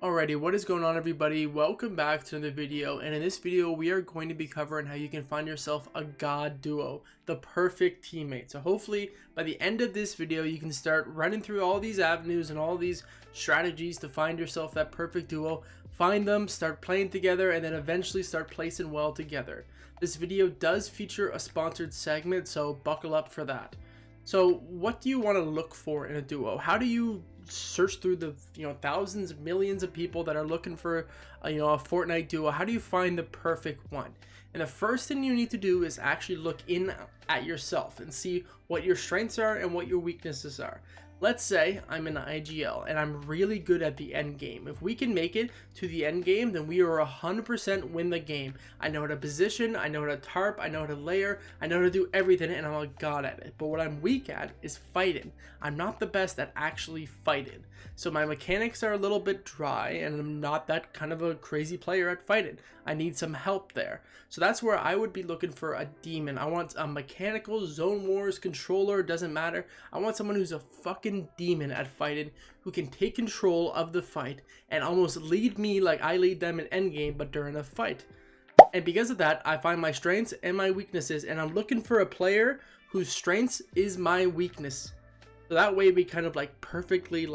Alrighty, what is going on everybody? Welcome back to another video, and in this video we are going to be covering how you can find yourself a god duo, the perfect teammate. So hopefully by the end of this video you can start running through all these avenues and all these strategies to find yourself that perfect duo, find them, start playing together, and then eventually start placing well together. This video does feature a sponsored segment, so buckle up for that. So what do you want to look for in a duo? How do you search through the thousands, millions of people that are looking for a Fortnite duo? How do you find the perfect one? And the first thing you need to do is actually look in at yourself and see what your strengths are and what your weaknesses are. Let's say I'm in IGL and I'm really good at the end game. If we can make it to the end game, then we are 100% win the game. I know how to position, I know how to tarp, I know how to layer, I know how to do everything, and I'm a god at it. But what I'm weak at is fighting. I'm not the best at actually fighting. So my mechanics are a little bit dry, and I'm not that kind of a crazy player at fighting. I need some help there. So that's where I would be looking for a demon. I want a mechanical zone wars controller, doesn't matter. I want someone who's a fucking demon at fighting, who can take control of the fight and almost lead me like I lead them in endgame, but during a fight. And because of that, I find my strengths and my weaknesses, and I'm looking for a player whose strengths is my weakness. So that way we kind of like perfectly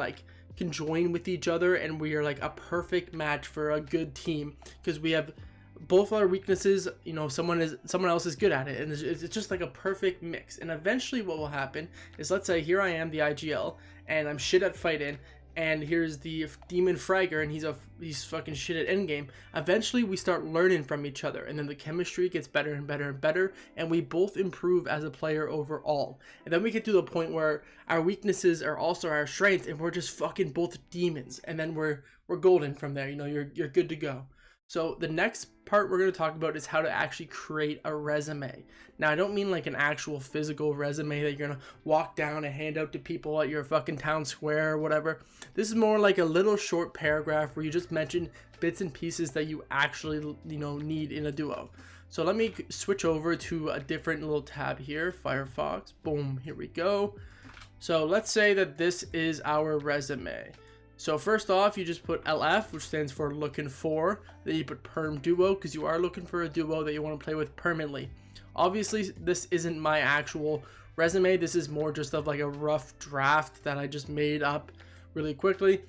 can join with each other, and we are like a perfect match for a good team because we have both our weaknesses. Someone else is good at it, and it's just like a perfect mix. And eventually what will happen is, let's say here I am, the IGL, and I'm shit at fighting, and here's the demon fragger, and he's fucking shit at endgame. Eventually we start learning from each other, and then the chemistry gets better and better and better, and we both improve as a player overall. And then we get to the point where our weaknesses are also our strengths, and we're just fucking both demons, and then we're golden from there. You're good to go. So the next part we're going to talk about is how to actually create a resume. Now, I don't mean like an actual physical resume that you're going to walk down and hand out to people at your fucking town square or whatever. This is more like a little short paragraph where you just mention bits and pieces that you actually need in a duo. So let me switch over to a different little tab here, Firefox. Boom, here we go. So let's say that this is our resume. So first off, you just put LF, which stands for looking for. Then you put perm duo, because you are looking for a duo that you want to play with permanently. Obviously, this isn't my actual resume. This is more just of like a rough draft that I just made up really quickly.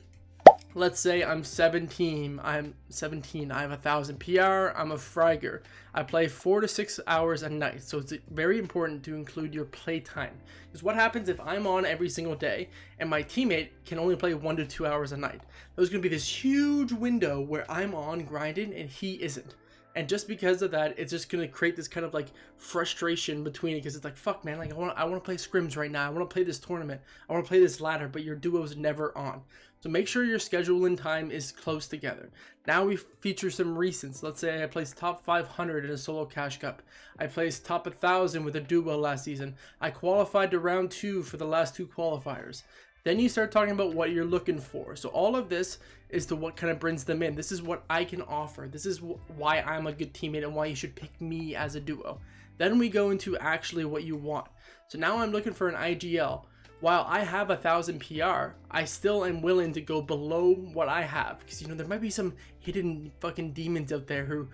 Let's say I'm 17. I have 1,000 PR. I'm a fragger. I play 4 to 6 hours a night. So it's very important to include your play time. Because what happens if I'm on every single day and my teammate can only play 1 to 2 hours a night? There's going to be this huge window where I'm on grinding and he isn't. And just because of that, it's just going to create this kind of like frustration between it, because it's like, fuck man, like I want to play scrims right now. I want to play this tournament. I want to play this ladder, but your duo's never on. So make sure your schedule and time is close together. Now we feature some recents. Let's say I placed top 500 in a solo cash cup. I placed top 1,000 with a duo last season. I qualified to round 2 for the last 2 qualifiers. Then you start talking about what you're looking for. So all of this is to what kind of brings them in. This is what I can offer. This is why I'm a good teammate and why you should pick me as a duo. Then we go into actually what you want. So now I'm looking for an IGL. While I have 1,000 PR, I still am willing to go below what I have, because there might be some hidden fucking demons out there who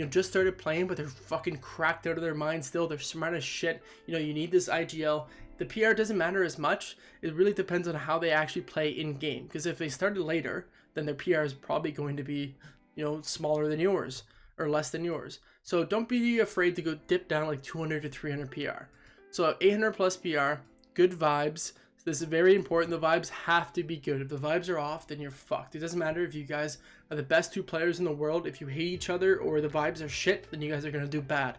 just started playing, but they're fucking cracked out of their mind still. They're smart as shit. You need this IGL. The PR doesn't matter as much. It really depends on how they actually play in game, because if they started later, then their PR is probably going to be smaller than yours or less than yours. So don't be afraid to go dip down like 200 to 300 PR. So 800 plus PR, good vibes. So this is very important. The vibes have to be good. If the vibes are off, then you're fucked. It doesn't matter if you guys are the best 2 players in the world. If you hate each other or the vibes are shit, then you guys are going to do bad.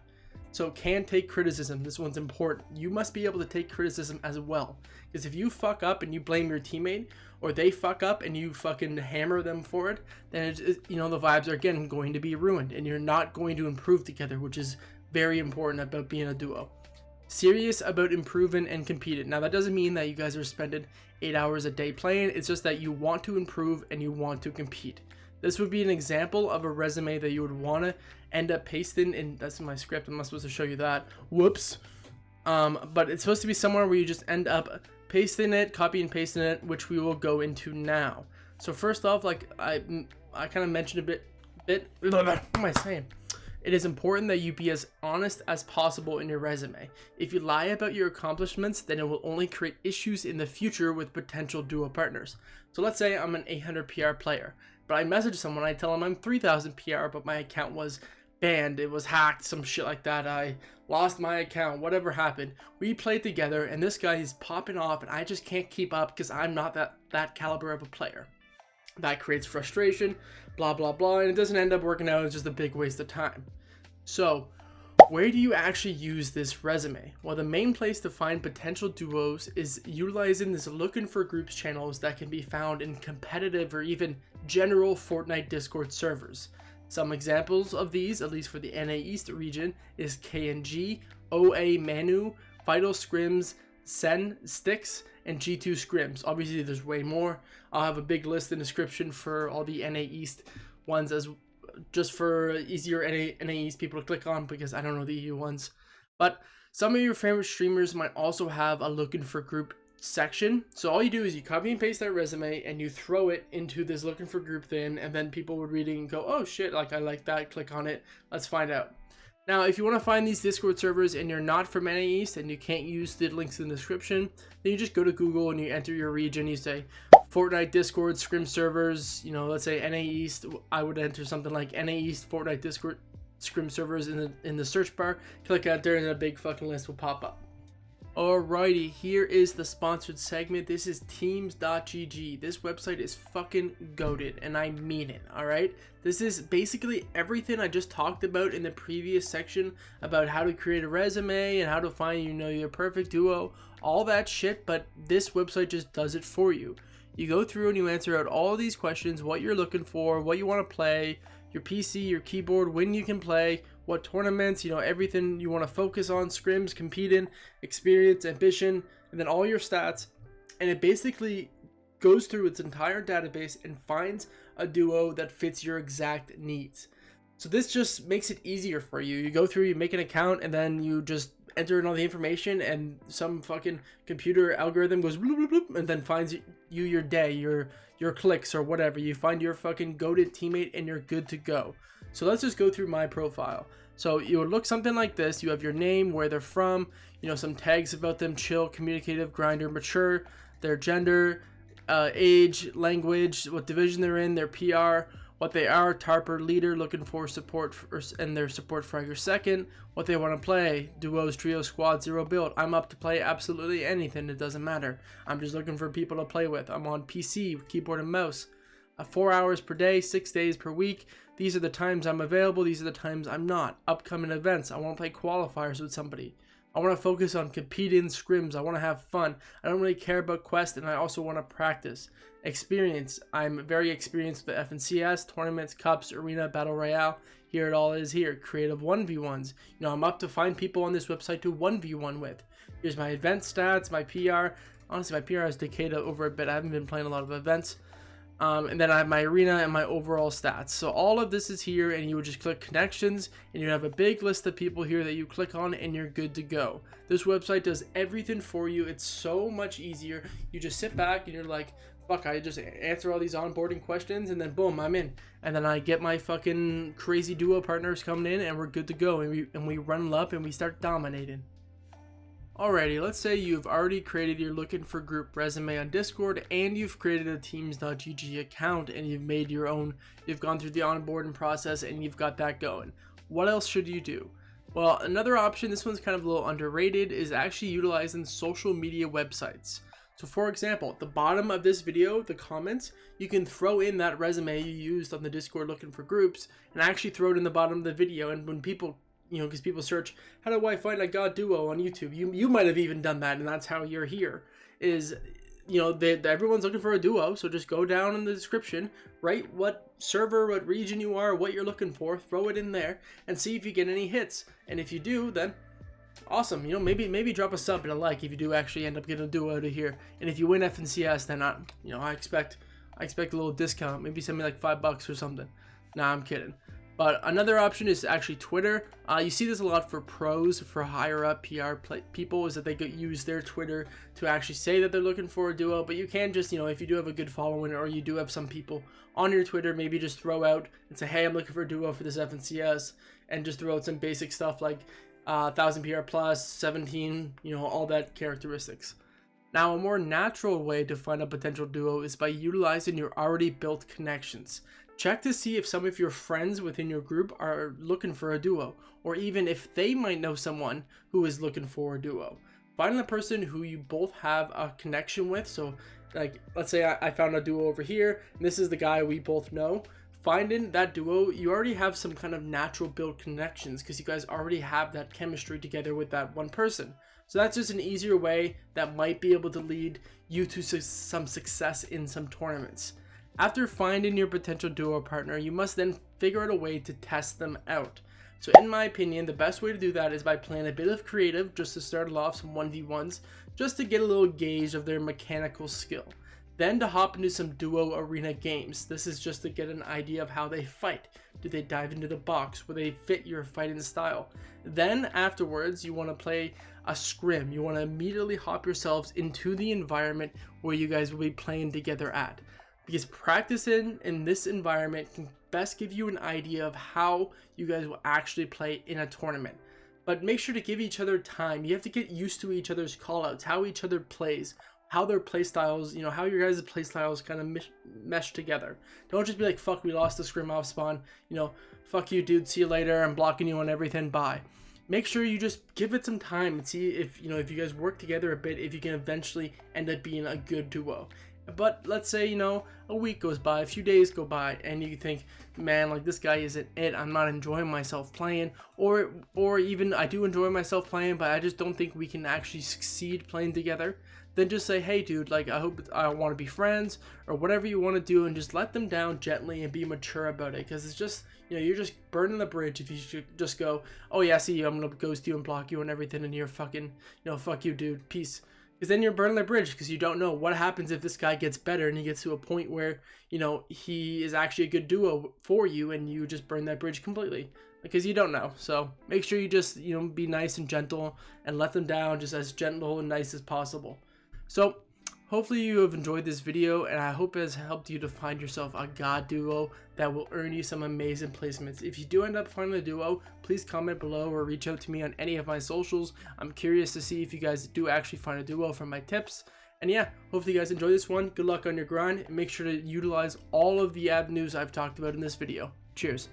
So can take criticism. This one's important. You must be able to take criticism as well. Because if you fuck up and you blame your teammate, or they fuck up and you fucking hammer them for it, then the vibes are again going to be ruined, and you're not going to improve together, which is very important about being a duo. Serious about improving and competing. Now that doesn't mean that you guys are spending 8 hours a day playing. It's just that you want to improve and you want to compete. This would be an example of a resume that you would want to end up pasting in. That's in my script. I'm not supposed to show you that. Whoops. But it's supposed to be somewhere where you just end up pasting it, copy and pasting it, which we will go into now. So first off, like I kind of mentioned a bit what am I saying? It is important that you be as honest as possible in your resume. If you lie about your accomplishments, then it will only create issues in the future with potential duo partners. So let's say I'm an 800 PR player, but I message someone, I tell them I'm 3000 PR, but my account was banned, it was hacked, some shit like that, I lost my account, whatever happened. We played together and this guy is popping off and I just can't keep up because I'm not that caliber of a player. That creates frustration, blah blah blah, and it doesn't end up working out. It's just a big waste of time. So where do you actually use this resume? Well, the main place to find potential duos is utilizing this looking for groups channels that can be found in competitive or even general Fortnite Discord servers. Some examples of these, at least for the NA East region, is KNG, OA Manu, Vital Scrims, Sen Sticks, and G2 Scrims. Obviously there's way more. I'll have a big list in the description for all the NA East ones, as just for easier NA East people to click on, because I don't know the EU ones. But some of your favorite streamers might also have a looking for group section. So all you do is you copy and paste that resume and you throw it into this looking for group thing, and then people would read it and go, oh shit, like I like that, click on it, let's find out. Now, if you want to find these Discord servers and you're not from NA East and you can't use the links in the description, then you just go to Google and you enter your region. You say Fortnite Discord Scrim servers, you know, let's say NA East. I would enter something like NA East Fortnite Discord Scrim servers in the search bar. Click enter and a big fucking list will pop up. Alrighty, here is the sponsored segment. This is teams.gg. This website is fucking goated, and I mean it, alright? This is basically everything I just talked about in the previous section about how to create a resume and how to find, you know, your perfect duo, all that shit, but this website just does it for you. You go through and you answer out all these questions, what you're looking for, what you want to play, your PC, your keyboard, when you can play, what tournaments, you know, everything you want to focus on, scrims, compete in, experience, ambition, and then all your stats. And it basically goes through its entire database and finds a duo that fits your exact needs. So this just makes it easier for you. You go through, you make an account, and then you just enter in all the information, and some fucking computer algorithm goes bloop, bloop, bloop, and then finds you your day, your clicks or whatever. You find your fucking goated teammate and you're good to go. So let's just go through my profile. So you would look something like this. You have your name, where they're from, you know, some tags about them: chill, communicative, grinder, mature, their gender, age, language, what division they're in, their PR, what they are, tarper, leader, looking for support and their support fragger second, what they want to play, duos, trios, squad, zero build. I'm up to play absolutely anything, it doesn't matter. I'm just looking for people to play with. I'm on PC, keyboard and mouse. 4 hours per day, 6 days per week. These are the times I'm available, these are the times I'm not. Upcoming events, I want to play qualifiers with somebody. I want to focus on competing scrims, I want to have fun. I don't really care about quest, and I also want to practice. Experience, I'm very experienced with the FNCS, tournaments, cups, arena, battle royale. Here it all is here. Creative 1v1s. You know, I'm up to find people on this website to 1v1 with. Here's my event stats, my PR. Honestly, my PR has decayed over a bit. I haven't been playing a lot of events. And then I have my arena and my overall stats. So all of this is here, and you would just click connections, and you have a big list of people here that you click on, and you're good to go. This website does everything for you. It's so much easier. You just sit back and you're like, fuck, I just answer all these onboarding questions, and then boom, I'm in. And then I get my fucking crazy duo partners coming in, and we're good to go. And we run up and we start dominating. Alrighty, let's say you've already created your looking for group resume on Discord, and you've created a teams.gg account, and you've made your own, you've gone through the onboarding process, and you've got that going. What else should you do? Well, another option, this one's kind of a little underrated, is actually utilizing social media websites. So for example, at the bottom of this video, the comments, you can throw in that resume you used on the Discord looking for groups, and actually throw it in the bottom of the video. And when people, you know, because people search, how do I find a god duo on YouTube? You might have even done that, and that's how you're here. Is, you know, everyone's looking for a duo, so just go down in the description, write what server, what region you are, what you're looking for, throw it in there, and see if you get any hits. And if you do, then awesome. You know, maybe drop a sub and a like if you do actually end up getting a duo out of here. And if you win FNCS, then I expect a little discount. Maybe send me like $5 or something. Nah, I'm kidding. But another option is actually Twitter. You see this a lot for pros, for higher up PR people, is that they use their Twitter to actually say that they're looking for a duo. But you can just, if you do have a good following, or you do have some people on your Twitter, maybe just throw out and say, hey, I'm looking for a duo for this FNCS, and just throw out some basic stuff like 1000 PR plus, 17, all that characteristics. Now, a more natural way to find a potential duo is by utilizing your already built connections. Check to see if some of your friends within your group are looking for a duo, or even if they might know someone who is looking for a duo. Find the person who you both have a connection with. So, like, let's say I found a duo over here, and this is the guy we both know. Finding that duo, you already have some kind of natural built connections because you guys already have that chemistry together with that one person. So that's just an easier way that might be able to lead you to some success in some tournaments. After finding your potential duo partner, you must then figure out a way to test them out. So in my opinion, the best way to do that is by playing a bit of creative, just to start off some 1v1s, just to get a little gauge of their mechanical skill. Then to hop into some duo arena games. This is just to get an idea of how they fight. Do they dive into the box? Will they fit your fighting style? Then afterwards, you want to play a scrim. You want to immediately hop yourselves into the environment where you guys will be playing together at. Because practicing in this environment can best give you an idea of how you guys will actually play in a tournament. But make sure to give each other time. You have to get used to each other's callouts, how each other plays, how their play styles, how your guys' play styles kind of mesh together. Don't just be like, fuck, we lost the scrim off spawn. Fuck you, dude, see you later, I'm blocking you on everything, bye. Make sure you just give it some time and see if, if you guys work together a bit, if you can eventually end up being a good duo. But let's say, a week goes by, a few days go by, and you think, man, like, this guy isn't it, I'm not enjoying myself playing, or even I do enjoy myself playing, but I just don't think we can actually succeed playing together. Then just say, hey dude, like, I want to be friends, or whatever you want to do, and just let them down gently and be mature about it, because it's just, you're just burning the bridge if you should just go, oh yeah, see you, I'm gonna ghost you and block you and everything, and you're fucking, fuck you dude, peace. Because then you're burning the bridge, because you don't know what happens if this guy gets better and he gets to a point where, he is actually a good duo for you, and you just burn that bridge completely. Because you don't know. So make sure you just, be nice and gentle and let them down just as gentle and nice as possible. So hopefully you have enjoyed this video, and I hope it has helped you to find yourself a god duo that will earn you some amazing placements. If you do end up finding a duo, please comment below or reach out to me on any of my socials. I'm curious to see if you guys do actually find a duo from my tips. And yeah, hopefully you guys enjoy this one. Good luck on your grind, and make sure to utilize all of the avenues I've talked about in this video. Cheers.